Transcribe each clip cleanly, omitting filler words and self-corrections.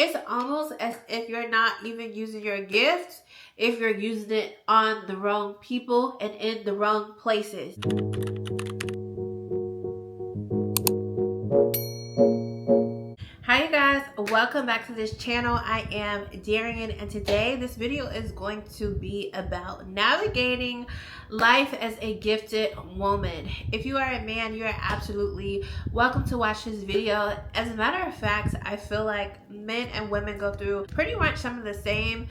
It's almost as if you're not even using your gift if you're using it on the wrong people and in the wrong places. Hi you guys, welcome back to this channel. I am Darian, and today this video is going to be about navigating life as a gifted woman. If you are a man, you are absolutely welcome to watch this video. As a matter of fact, I feel like men and women go through pretty much some of the same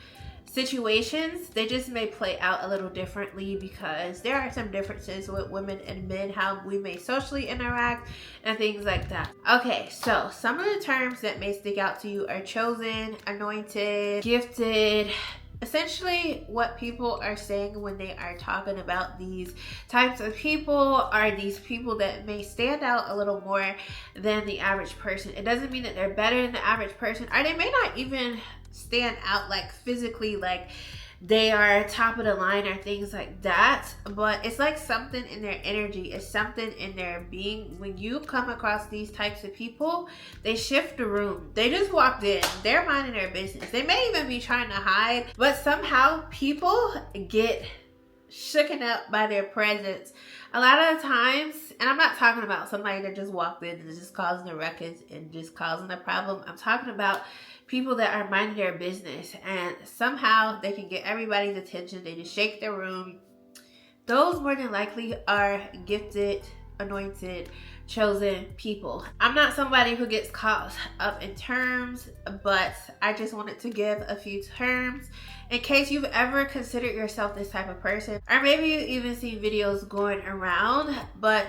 situations. They just may play out a little differently because there are some differences with women and men, how we may socially interact and things like that. Okay, so some of the terms that may stick out to you are chosen, anointed, gifted. Essentially, what people are saying when they are talking about these types of people are these people that may stand out a little more than the average person. It doesn't mean that they're better than the average person, or they may not even stand out like physically, like they are top of the line or things like that, but it's like something in their energy, it's something in their being. When you come across these types of people, they shift the room. They just walked in, they're minding their business. They may even be trying to hide, but somehow people get shooken up by their presence. A lot of times, and I'm not talking about somebody that just walked in and just causing a ruckus and just causing a problem. I'm talking about people that are minding their business and somehow they can get everybody's attention. They just shake their room. Those more than likely are gifted, anointed, chosen people. I'm not somebody who gets caught up in terms, but I just wanted to give a few terms in case you've ever considered yourself this type of person, or maybe you even seen videos going around. But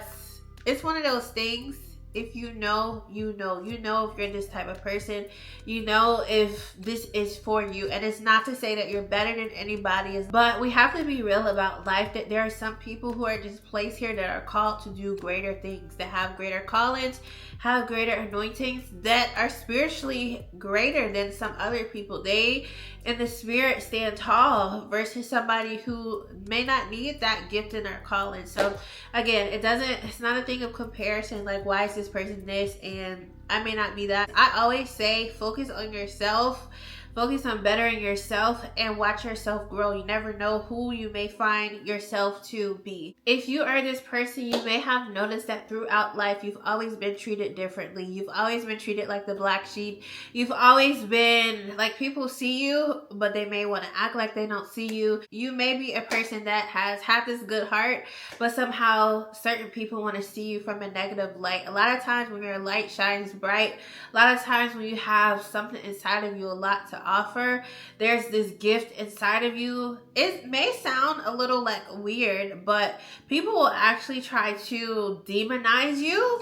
it's one of those things. If you know, you know if you're this type of person, you know if this is for you. And it's not to say that you're better than anybody, but we have to be real about life, that there are some people who are just placed here that are called to do greater things, that have greater callings, have greater anointings, that are spiritually greater than some other people. They in the spirit stand tall versus somebody who may not need that gift in their calling. So again, it's not a thing of comparison, like why is this person this and I may not be that. I always say focus on yourself, focus on bettering yourself, and watch yourself grow. You never know who you may find yourself to be. If you are this person, you may have noticed that throughout life, you've always been treated differently. You've always been treated like the black sheep. You've always been like, people see you, but they may want to act like they don't see you. You may be a person that has had this good heart, but somehow certain people want to see you from a negative light. A lot of times when your light shines bright, a lot of times when you have something inside of you, a lot to offer, there's this gift inside of you. It may sound a little like weird, but people will actually try to demonize you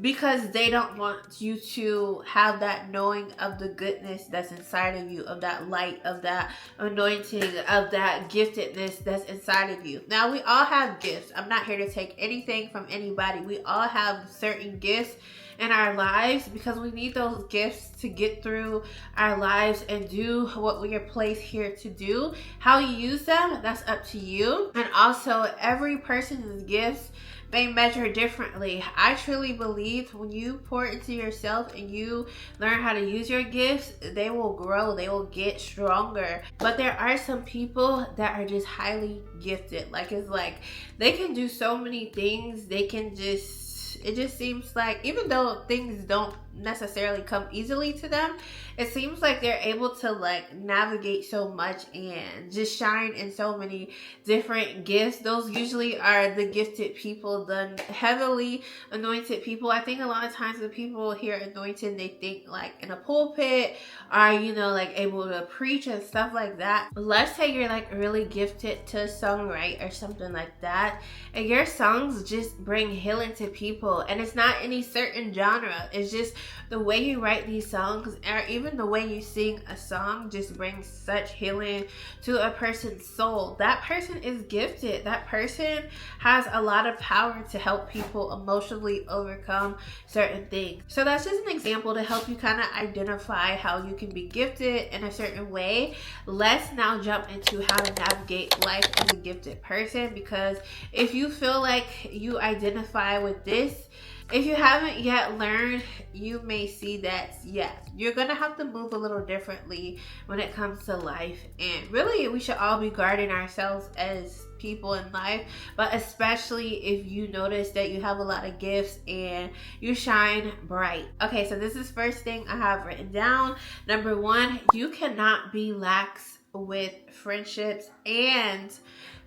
because they don't want you to have that knowing of the goodness that's inside of you, of that light, of that anointing, of that giftedness that's inside of you. Now, we all have gifts. I'm not here to take anything from anybody. We all have certain gifts in our lives because we need those gifts to get through our lives and do what we are placed here to do. How you use them, that's up to you. And also, every person's gifts may measure differently. I truly believe when you pour into yourself and you learn how to use your gifts, they will grow, they will get stronger. But there are some people that are just highly gifted. Like, it's like they can do so many things. They can just, it just seems like, even though things don't necessarily come easily to them, it seems like they're able to like navigate so much and just shine in so many different gifts. Those usually are the gifted people, the heavily anointed people. I think a lot of times when people hear anointed, they think like in a pulpit, or like able to preach and stuff like that. Let's say you're like really gifted to songwrite or something like that, and your songs just bring healing to people. And it's not any certain genre, it's just the way you write these songs, or even the way you sing a song, just brings such healing to a person's soul. That person is gifted. That person has a lot of power to help people emotionally overcome certain things. So that's just an example to help you kind of identify how you can be gifted in a certain way. Let's now jump into how to navigate life as a gifted person, because if you feel like you identify with this, If you haven't yet learned, you may see that, yes, you're gonna have to move a little differently when it comes to life. And really, we should all be guarding ourselves as people in life, but especially if you notice that you have a lot of gifts and you shine bright. Okay, so this is first thing I have written down. Number one, you cannot be lax with friendships and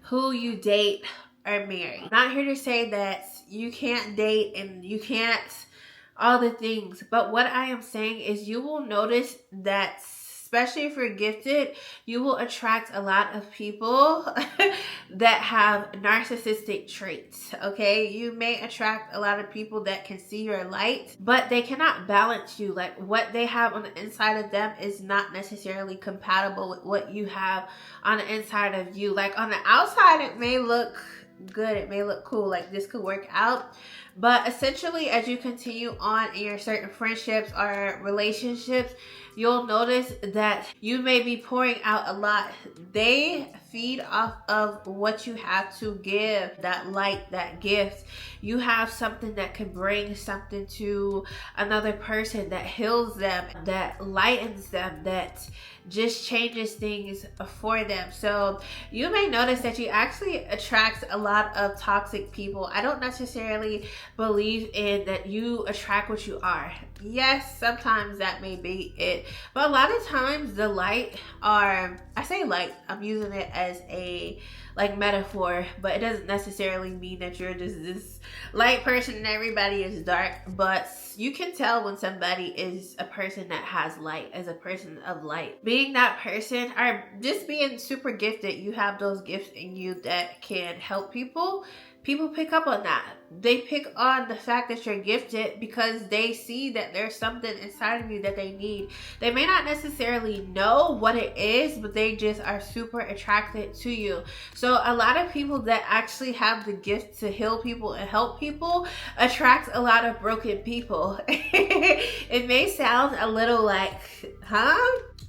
who you date or marry. I'm not here to say that you can't date and you can't all the things, but what I am saying is you will notice that, especially if you're gifted, you will attract a lot of people that have narcissistic traits, okay? You may attract a lot of people that can see your light, but they cannot balance you. Like, what they have on the inside of them is not necessarily compatible with what you have on the inside of you. Like, on the outside, it may look good, it may look cool, like this could work out, but essentially as you continue on in your certain friendships or relationships, you'll notice that you may be pouring out a lot. They feed off of what you have to give, that light, that gift. You have something that can bring something to another person that heals them, that lightens them, that just changes things for them. So you may notice that you actually attract a lot of toxic people. I don't necessarily believe in that you attract what you are. Yes, sometimes that may be it, but a lot of times the light, or I say light, I'm using it as a like metaphor, but it doesn't necessarily mean that you're just this light person and everybody is dark. But you can tell when somebody is a person that has light, as a person of light. Being that person, or just being super gifted, you have those gifts in you that can help people. People pick up on that. They pick on the fact that you're gifted because they see that there's something inside of you that they need. They may not necessarily know what it is, but they just are super attracted to you. So a lot of people that actually have the gift to heal people and help people attract a lot of broken people. It may sound a little like, huh?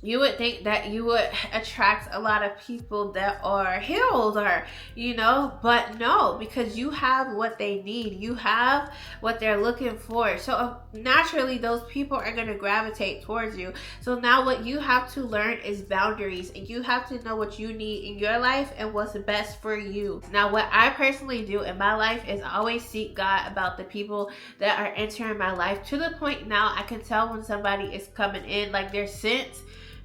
You would think that you would attract a lot of people that are healed, or, you know, but no, because you have what they need. You have what they're looking for. So naturally, those people are going to gravitate towards you. So now what you have to learn is boundaries, and you have to know what you need in your life and what's best for you. Now, what I personally do in my life is always seek God about the people that are entering my life, to the point now I can tell when somebody is coming in, like they're sent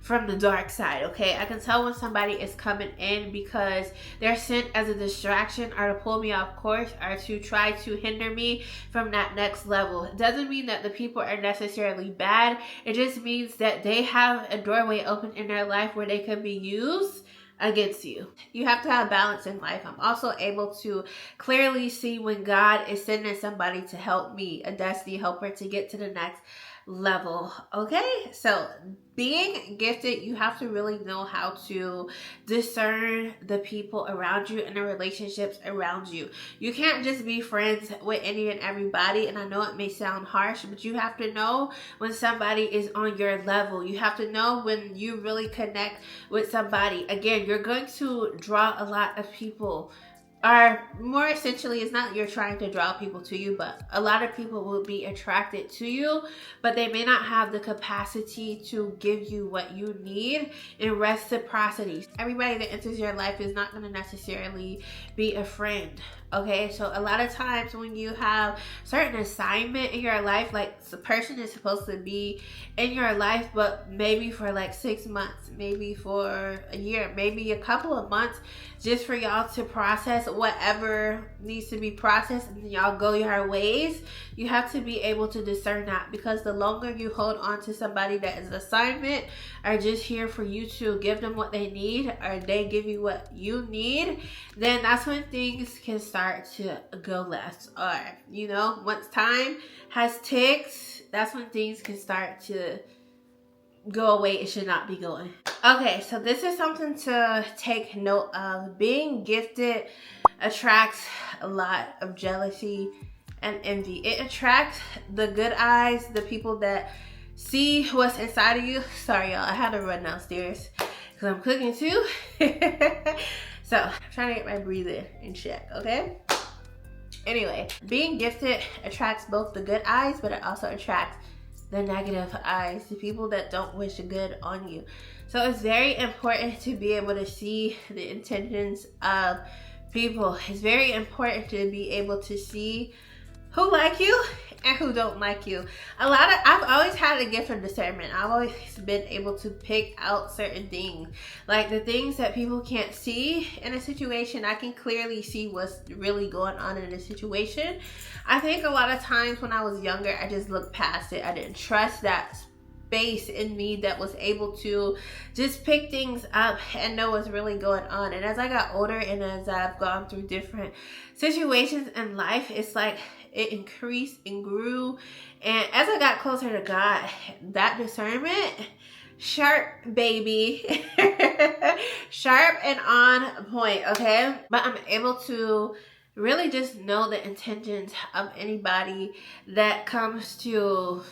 from the dark side, okay? I can tell when somebody is coming in because they're sent as a distraction, or to pull me off course, or to try to hinder me from that next level. It doesn't mean that the people are necessarily bad. It just means that they have a doorway open in their life where they can be used against you. You have to have balance in life. I'm also able to clearly see when God is sending somebody to help me, a destiny helper, to get to the next level. Okay, so being gifted, you have to really know how to discern the people around you and the relationships around you. You can't just be friends with any and everybody. And I know it may sound harsh, but you have to know when somebody is on your level. You have to know when you really connect with somebody. Again, you're going to draw a lot of people, or more essentially, it's not you're trying to draw people to you, but a lot of people will be attracted to you, but they may not have the capacity to give you what you need in reciprocity. Everybody that enters your life is not going to necessarily be a friend. Okay, so a lot of times when you have certain assignment in your life, like the person is supposed to be in your life, but maybe for like 6 months, maybe for a year, maybe a couple of months, just for y'all to process whatever needs to be processed, and y'all go your ways. You have to be able to discern that, because the longer you hold on to somebody that is assignment, or just here for you to give them what they need, or they give you what you need, then that's when things can start to go left. Or, you know, once time has ticked, that's when things can start to go away. It should not be going. Okay, so this is something to take note of. Being gifted attracts a lot of jealousy and envy. It attracts the good eyes, the people that see what's inside of you. Sorry, y'all, I had to run downstairs because I'm cooking too. So I'm trying to get my breathing in check, okay? Anyway, being gifted attracts both the good eyes, but it also attracts the negative eyes, the people that don't wish good on you. So it's very important to be able to see the intentions of people. It's very important to be able to see who like you and who don't like you. I've always had a gift of discernment. I've always been able to pick out certain things. Like the things that people can't see in a situation, I can clearly see what's really going on in a situation. I think a lot of times when I was younger, I just looked past it. I didn't trust that space in me that was able to just pick things up and know what's really going on. And as I got older and as I've gone through different situations in life, it's like it increased and grew. And as I got closer to God, that discernment, sharp baby, sharp and on point, okay? But I'm able to really just know the intentions of anybody that comes to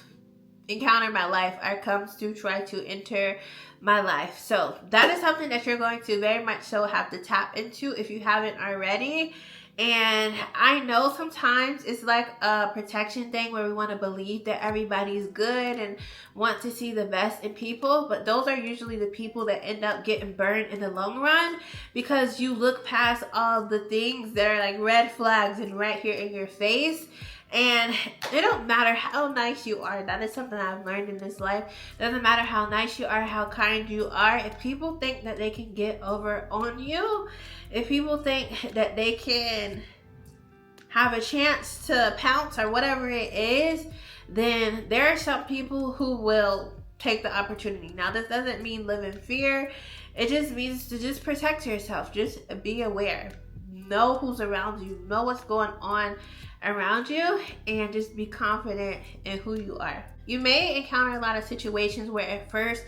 encounter my life or comes to try to enter my life. So that is something that you're going to very much so have to tap into if you haven't already. And I know sometimes it's like a protection thing where we want to believe that everybody's good and want to see the best in people, but those are usually the people that end up getting burned in the long run, because you look past all the things that are like red flags and right here in your face. And it don't matter how nice you are. That is something I've learned in this life. It doesn't matter how nice you are, how kind you are. If people think that they can get over on you, if people think that they can have a chance to pounce or whatever it is, then there are some people who will take the opportunity. Now, this doesn't mean live in fear. It just means to just protect yourself. Just be aware. Know who's around you. Know what's going on around you, and just be confident in who you are. You may encounter a lot of situations where at first,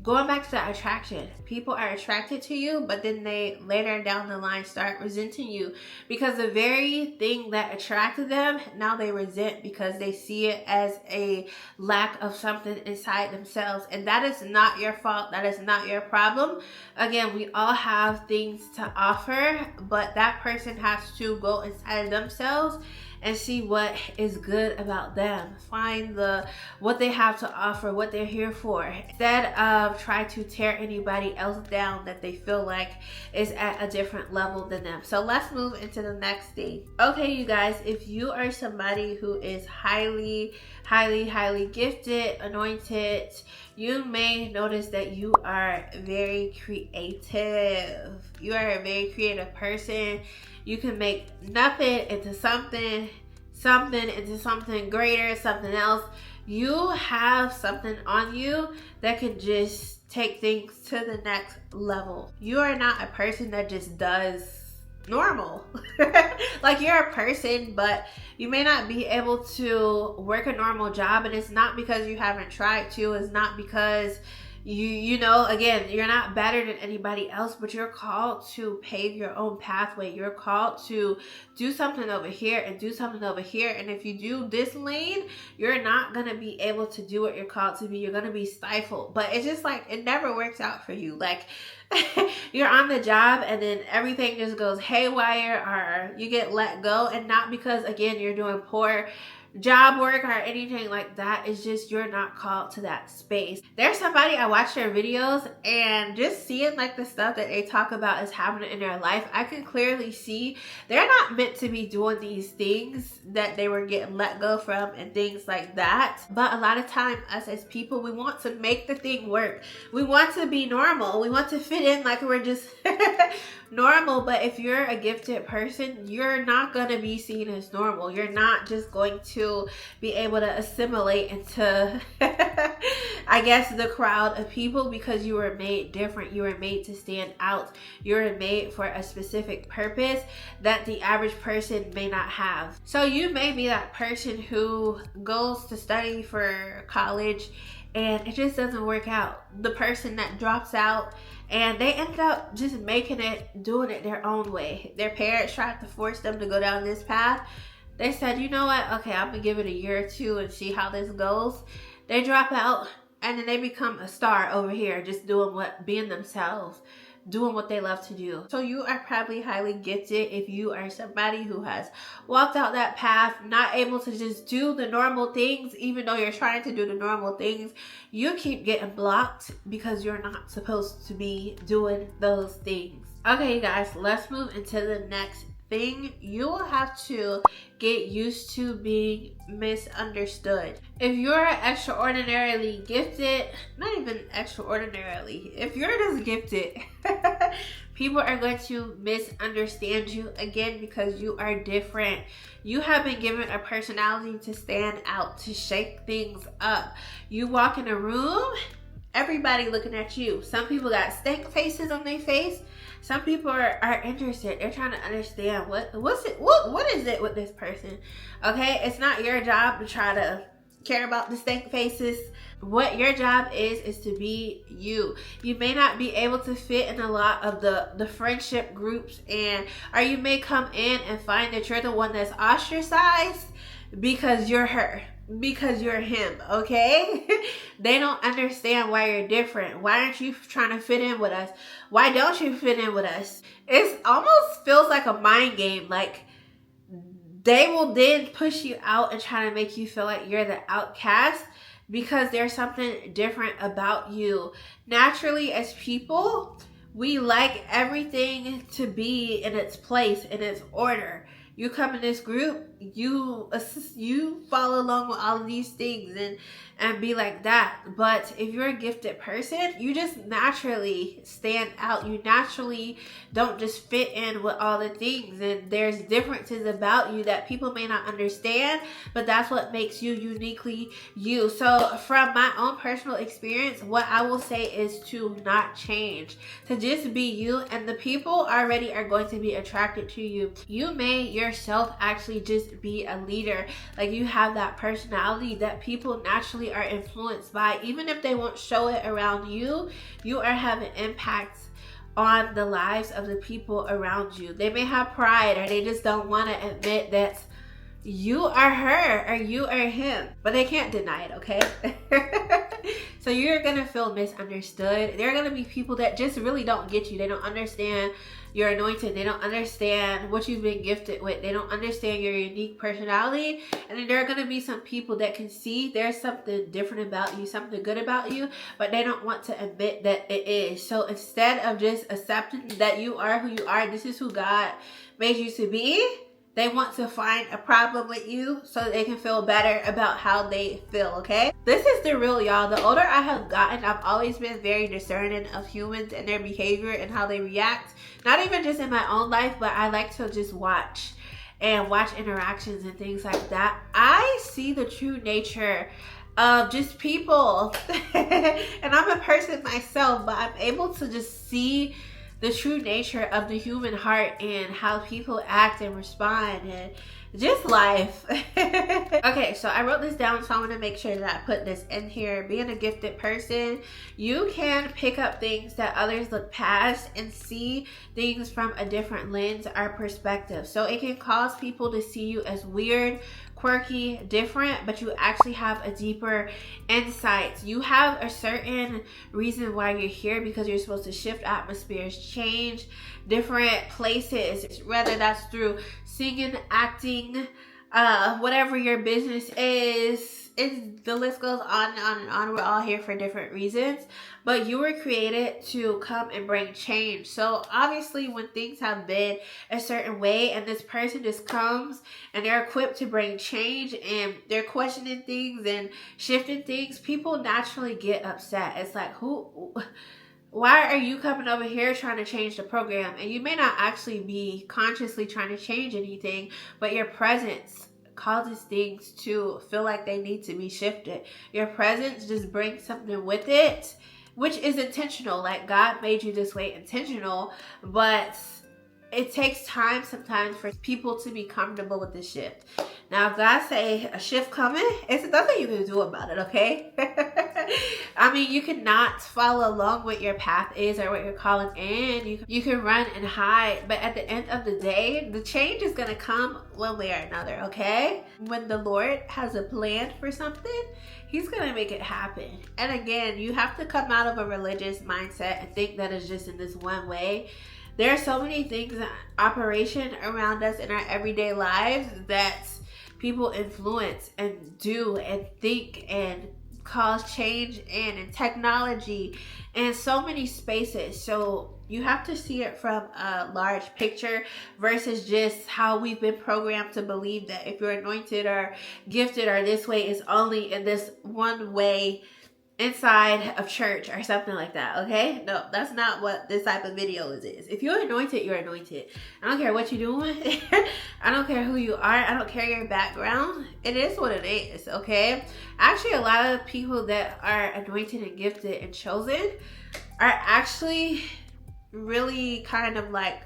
going back to that attraction, people are attracted to you, but then they later down the line start resenting you because the very thing that attracted them, now they resent because they see it as a lack of something inside themselves. And that is not your fault. That is not your problem. Again, we all have things to offer, but that person has to go inside of themselves and see what is good about them. Find what they have to offer, what they're here for, instead of try to tear anybody else down that they feel like is at a different level than them. So let's move into the next thing. Okay, you guys, if you are somebody who is highly gifted, anointed, you may notice that you are very creative. You are a very creative person. You can make nothing into something into something greater, something else. You have something on you that can just take things to the next level. You are not a person that just does normal. Like, you're a person, but you may not be able to work a normal job, and it's not because you haven't tried to. It's not because you know, again, you're not better than anybody else, but you're called to pave your own pathway. You're called to do something over here and do something over here. And if you do this lane, you're not going to be able to do what you're called to be. You're going to be stifled. But it's just like, it never works out for you. Like, you're on the job and then everything just goes haywire, or you get let go. And not because, again, you're doing poor job work or anything like that. It's just you're not called to that space. There's somebody, I watch their videos, and just seeing like the stuff that they talk about is happening in their life, I can clearly see they're not meant to be doing these things that they were getting let go from and things like that. But a lot of time, us as people, we want to make the thing work. We want to be normal. We want to fit in like we're just normal. But if you're a gifted person, you're not going to be seen as normal. You're not just going to be able to assimilate into I guess the crowd of people, because you were made different. You were made to stand out. You were made for a specific purpose that the average person may not have. So you may be that person who goes to study for college and it just doesn't work out. The person that drops out and they end up just doing it their own way. Their parents tried to force them to go down this path. They said, you know what? Okay, I'm going to give it a year or two and see how this goes. They drop out and then they become a star over here, just being themselves. doing what they love to do. So you are probably highly gifted if you are somebody who has walked out that path, not able to just do the normal things. Even though you're trying to do the normal things, you keep getting blocked because you're not supposed to be doing those things. Okay, you guys, let's move into the next thing. You will have to get used to being misunderstood. If you're extraordinarily gifted, not even extraordinarily, if you're just gifted, people are going to misunderstand you again because you are different. You have been given a personality to stand out, to shake things up. You walk in a room, everybody looking at you. Some people got stank faces on their face. Some people are interested. They're trying to understand what is it with this person. Okay, it's not your job to try to care about the stank faces. What your job is to be you. You may not be able to fit in a lot of the friendship groups, or you may come in and find that you're the one that's ostracized because you're her, because you're him. Okay. They don't understand why you're different. Why aren't you trying to fit in with us? Why don't you fit in with us? It almost feels like a mind game. Like they will then push you out and try to make you feel like you're the outcast because there's something different about you. Naturally, as people, we like everything to be in its place, in its order. You come in this group, you follow along with all of these things and be like that. But if you're a gifted person, you just naturally stand out. You naturally don't just fit in with all the things. And there's differences about you that people may not understand, but that's what makes you uniquely you. So from my own personal experience, what I will say is to not change, to just be you, and the people already are going to be attracted to you. You may yourself actually just be a leader. Like you have that personality that people naturally are influenced by. Even if they won't show it around you, you are having impact on the lives of the people around you. They may have pride, or they just don't want to admit that you are her or you are him, but they can't deny it. Okay. So you're gonna feel misunderstood. There are gonna be people that just really don't get you. They don't understand your anointing. They don't understand what you've been gifted with. They don't understand your unique personality. And then there are gonna be some people that can see there's something different about you, something good about you, but they don't want to admit that it is. So instead of just accepting that you are who you are, this is who God made you to be, they want to find a problem with you so that they can feel better about how they feel. Okay, this is the real, y'all. The older I have gotten, I've always been very discerning of humans and their behavior and how they react. Not even just in my own life, but I like to just watch interactions and things like that. I see the true nature of just people. And I'm a person myself, but I'm able to just see the true nature of the human heart and how people act and respond and just life. Okay, so I wrote this down, so I want to make sure that I put this in here. Being a gifted person, you can pick up things that others look past and see things from a different lens or perspective. So it can cause people to see you as weird, quirky, different, but you actually have a deeper insight. You have a certain reason why you're here, because you're supposed to shift atmospheres, change different places, whether that's through singing, acting, whatever your business is. The list goes on and on and on. We're all here for different reasons, but you were created to come and bring change. So obviously when things have been a certain way and this person just comes and they're equipped to bring change and they're questioning things and shifting things, people naturally get upset. It's like, why are you coming over here trying to change the program? And you may not actually be consciously trying to change anything, but your presence causes things to feel like they need to be shifted. Your presence just brings something with it, which is intentional. Like God made you this way, intentional, but it takes time sometimes for people to be comfortable with the shift. Now, if God say a shift coming, it's nothing you can do about it, okay? I mean, you cannot follow along what your path is or what you're calling in. You can run and hide, but at the end of the day, the change is going to come one way or another, okay? When the Lord has a plan for something, He's going to make it happen. And again, you have to come out of a religious mindset and think that it's just in this one way. There are so many things in operation around us in our everyday lives that people influence and do and think and cause change in, and technology and so many spaces. So you have to see it from a large picture versus just how we've been programmed to believe that if you're anointed or gifted or this way, is only in this one way inside of church or something like that. Okay, no, that's not what this type of video is. If you're anointed, you're anointed. I don't care what you're doing. I don't care who you are. I don't care your background. It is what it is. Okay, actually a lot of people that are anointed and gifted and chosen are actually really kind of like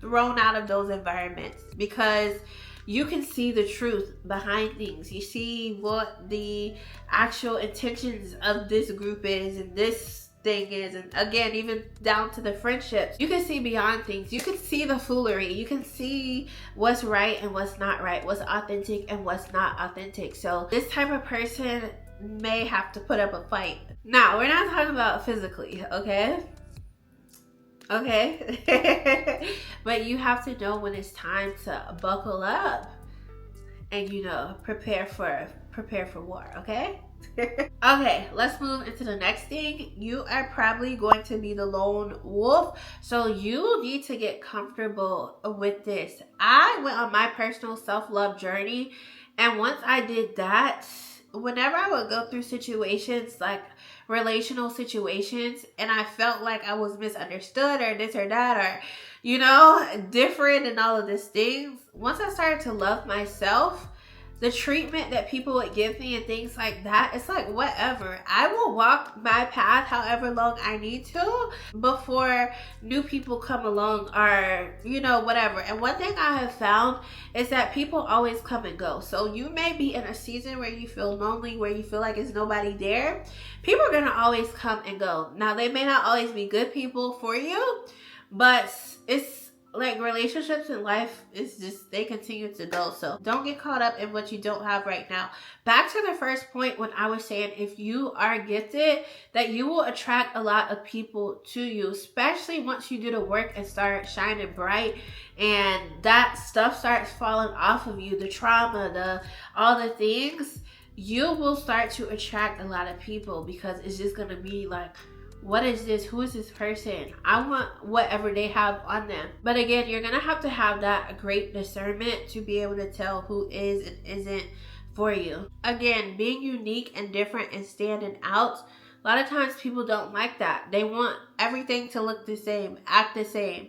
thrown out of those environments, because you can see the truth behind things. You see what the actual intentions of this group is and this thing is. And again, even down to the friendships, you can see beyond things. You can see the foolery. You can see what's right and what's not right, what's authentic and what's not authentic. So this type of person may have to put up a fight. Now, we're not talking about physically, okay? Okay. But you have to know when it's time to buckle up and, you know, prepare for war, okay? Okay, let's move into the next thing. You are probably going to be the lone wolf, so you need to get comfortable with this. I went on my personal self-love journey, and once I did that, whenever I would go through situations like relational situations and I felt like I was misunderstood or this or that or, you know, different and all of these things, once I started to love myself, the treatment that people would give me and things like that, it's like whatever. I will walk my path however long I need to before new people come along or, you know, whatever. And one thing I have found is that people always come and go. So you may be in a season where you feel lonely, where you feel like there's nobody there. People are going to always come and go. Now, they may not always be good people for you, but it's like relationships in life is just, they continue to go. So don't get caught up in what you don't have right now. Back to the first point when I was saying, if you are gifted, that you will attract a lot of people to you, especially once you do the work and start shining bright and that stuff starts falling off of you, the trauma, all the things, you will start to attract a lot of people, because it's just going to be like, what is this? Who is this person? I want whatever they have on them. But again, you're going to have that great discernment to be able to tell who is and isn't for you. Again, being unique and different and standing out, a lot of times people don't like that. They want everything to look the same, act the same,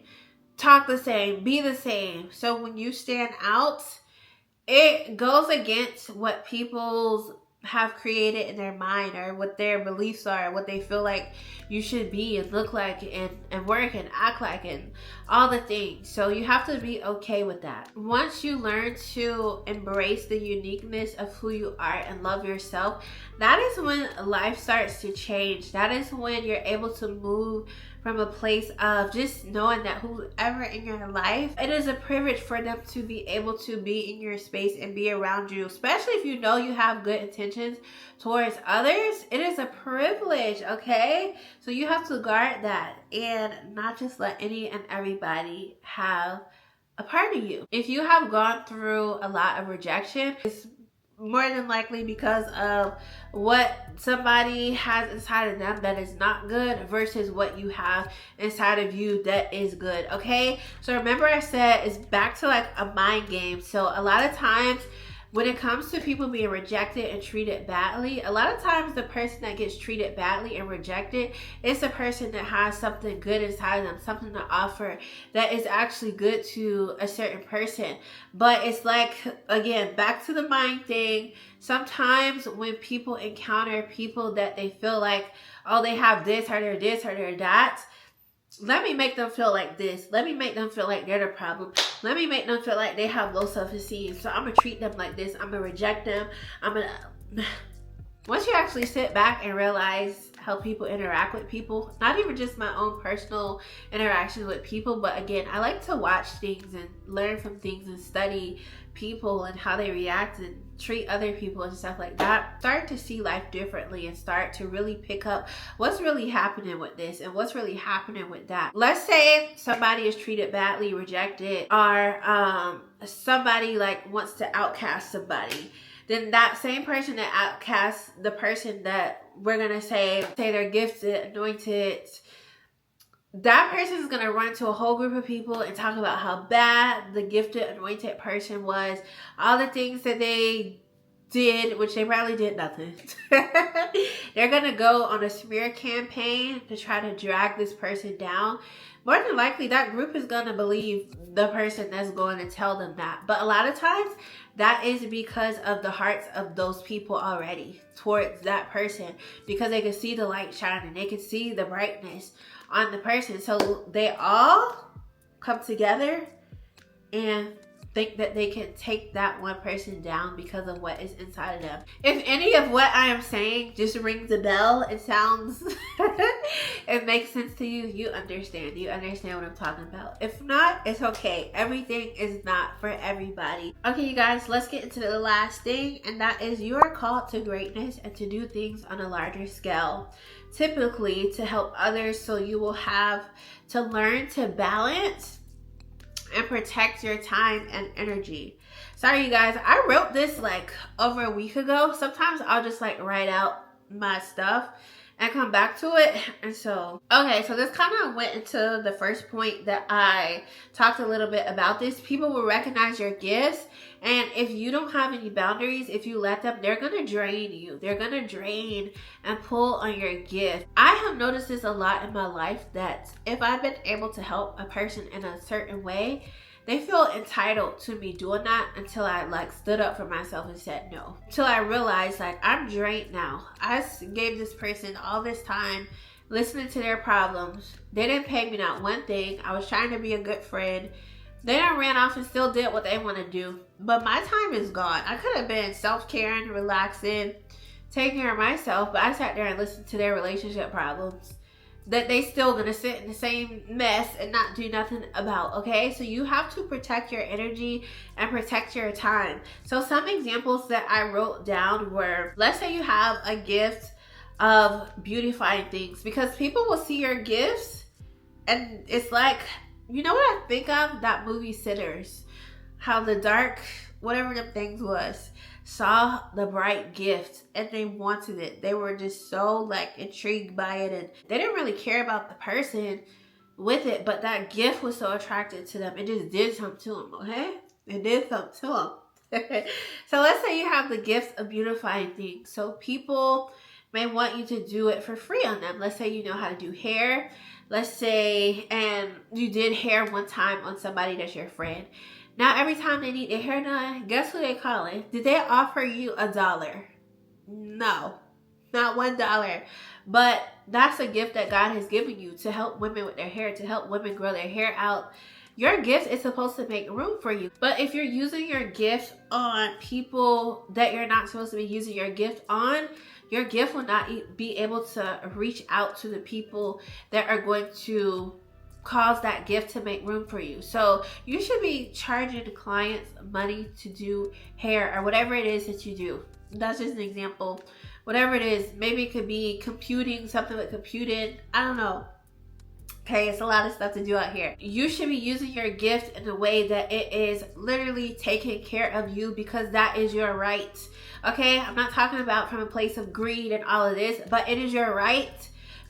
talk the same, be the same. So when you stand out, it goes against what people's have created in their mind or what their beliefs are, what they feel like you should be and look like and work and act like and all the things. So you have to be okay with that. Once you learn to embrace the uniqueness of who you are and love yourself, that is when life starts to change. That is when you're able to move from a place of just knowing that whoever in your life, it is a privilege for them to be able to be in your space and be around you, especially if you know you have good intentions towards others. It is a privilege, okay? So you have to guard that and not just let any and everybody have a part of you. If you have gone through a lot of rejection, it's more than likely because of what somebody has inside of them that is not good versus what you have inside of you that is good, okay? So remember I said it's back to like a mind game. So a lot of times when it comes to people being rejected and treated badly, a lot of times the person that gets treated badly and rejected is the person that has something good inside them, something to offer that is actually good to a certain person. But it's like, again, back to the mind thing. Sometimes when people encounter people that they feel like, oh, they have this or they're that, let me make them feel like this. Let me make them feel like they're the problem. Let me make them feel like they have low self-esteem. So I'm gonna treat them like this. I'm gonna reject them. I'm gonna... Once you actually sit back and realize how people interact with people, not even just my own personal interactions with people, but again, I like to watch things and learn from things and study people and how they react and treat other people and stuff like that. Start to see life differently and start to really pick up what's really happening with this and what's really happening with that. Let's say somebody is treated badly, rejected, or somebody like wants to outcast somebody. Then that same person that outcasts the person that we're gonna say they're gifted, anointed, that person is gonna run to a whole group of people and talk about how bad the gifted, anointed person was, all the things that they did, which they probably did nothing. They're gonna go on a smear campaign to try to drag this person down. More than likely, that group is gonna believe the person that's going to tell them that. But a lot of times, that is because of the hearts of those people already towards that person, because they can see the light shining, they can see the brightness on the person. So they all come together and think that they can take that one person down because of what is inside of them. If any of what I am saying just rings a bell, it sounds, it makes sense to you, you understand what I'm talking about. If not, it's okay. Everything is not for everybody. Okay, you guys, let's get into the last thing, and that is you are called to greatness and to do things on a larger scale, typically to help others. So you will have to learn to balance and protect your time and energy. Sorry, you guys, I wrote this like over a week ago. Sometimes I'll just like write out my stuff and come back to it. And so, okay, so this kind of went into the first point that I talked a little bit about this. People will recognize your gifts, and if you don't have any boundaries, if you let them, they're gonna drain you. They're gonna drain and pull on your gift. I have noticed this a lot in my life, that if I've been able to help a person in a certain way, they feel entitled to me doing that until I like stood up for myself and said no. Until I realized like I'm drained now. I gave this person all this time listening to their problems. They didn't pay me not one thing. I was trying to be a good friend. They done ran off and still did what they want to do. But my time is gone. I could have been self-caring, relaxing, taking care of myself, but I sat there and listened to their relationship problems that they still gonna sit in the same mess and not do nothing about, okay? So you have to protect your energy and protect your time. So some examples that I wrote down were, let's say you have a gift of beautifying things, because people will see your gifts and it's like, you know what I think of? That movie Sinners. How the dark, whatever them things was, saw the bright gift and they wanted it. They were just so like intrigued by it, and they didn't really care about the person with it, but that gift was so attracted to them. It just did something to them, okay? It did something to them. So let's say you have the gift of beautifying things. So people may want you to do it for free on them. Let's say you know how to do hair. Let's say, and you did hair one time on somebody that's your friend. Now, every time they need their hair done, guess who they calling? Did they offer you $1? No, not $1. But that's a gift that God has given you to help women with their hair, to help women grow their hair out. Your gift is supposed to make room for you. But if you're using your gift on people that you're not supposed to be using your gift on, your gift will not be able to reach out to the people that are going to cause that gift to make room for you. So you should be charging clients money to do hair or whatever it is that you do. That's just an example. Whatever it is, maybe it could be computing, something with computing. I don't know. Okay, it's a lot of stuff to do out here. You should be using your gift in a way that it is literally taking care of you, because that is your right. Okay, I'm not talking about from a place of greed and all of this, but it is your right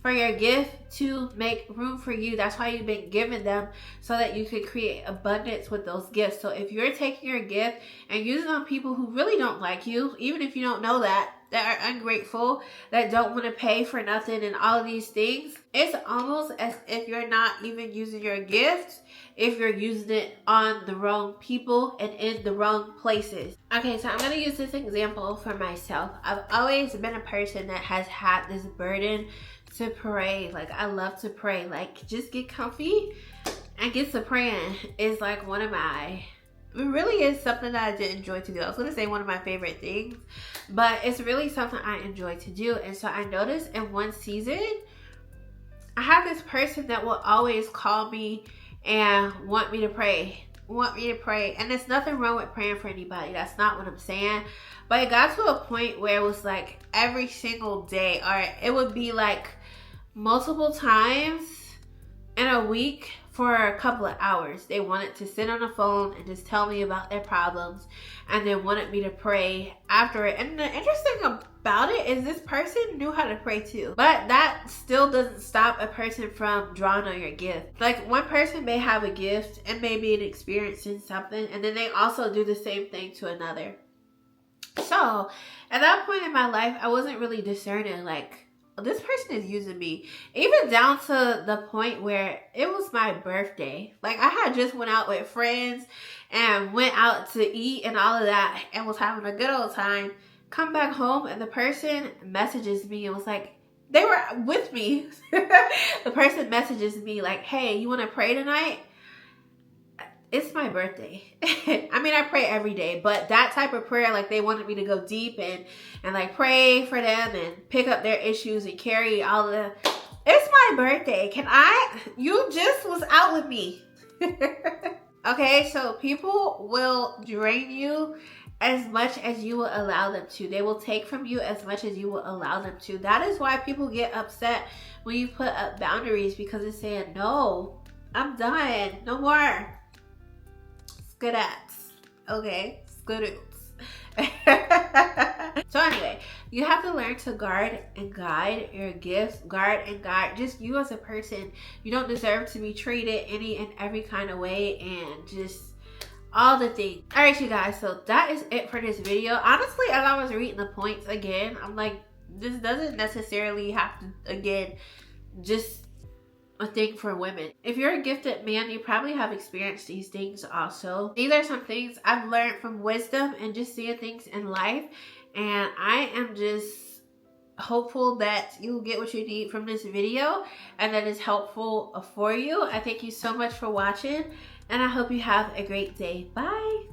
for your gift to make room for you. That's why you've been given them, so that you can create abundance with those gifts. So if you're taking your gift and using it on people who really don't like you, even if you don't know that are ungrateful, that don't want to pay for nothing and all of these things, it's almost as if you're not even using your gift if you're using it on the wrong people and in the wrong places. Okay, so I'm going to use this example for myself. I've always been a person that has had this burden to pray. Like, I love to pray. Like, just get comfy and get to praying is like one of my, it really is something that I did enjoy to do. I was gonna say one of my favorite things, but it's really something I enjoy to do. And so I noticed in one season, I have this person that will always call me and want me to pray. And there's nothing wrong with praying for anybody. That's not what I'm saying. But it got to a point where it was like every single day, or it would be like multiple times in a week for a couple of hours. They wanted to sit on the phone and just tell me about their problems, and they wanted me to pray after it. And the interesting about it is this person knew how to pray too. But that still doesn't stop a person from drawing on your gift. Like, one person may have a gift and maybe an experience in something, and then they also do the same thing to another. So at that point in my life, I wasn't really discerning, like, this person is using me. Even down to the point where it was my birthday. Like, I had just went out with friends and went out to eat and all of that and was having a good old time. Come back home and the person messages me and was like, they were with me. The person messages me like, hey, you want to pray tonight? It's my birthday. I mean, I pray every day, but that type of prayer, like, they wanted me to go deep and like pray for them and pick up their issues and carry all of the, it's my birthday. You just was out with me. Okay, so people will drain you as much as you will allow them to. They will take from you as much as you will allow them to. That is why people get upset when you put up boundaries, because it's saying, no, I'm done. No more. Skadats. Okay? Skadoots. So anyway, you have to learn to guard and guide your gifts. Guard and guide just you as a person. You don't deserve to be treated any and every kind of way, and just all the things. All right, you guys, so that is it for this video. Honestly, as I was reading the points again, I'm like, this doesn't necessarily have to, again, just a thing for women. If you're a gifted man, you probably have experienced these things also. These are some things I've learned from wisdom and just seeing things in life, and I am just hopeful that you get what you need from this video and that it's helpful for you. I thank you so much for watching, and I hope you have a great day. Bye.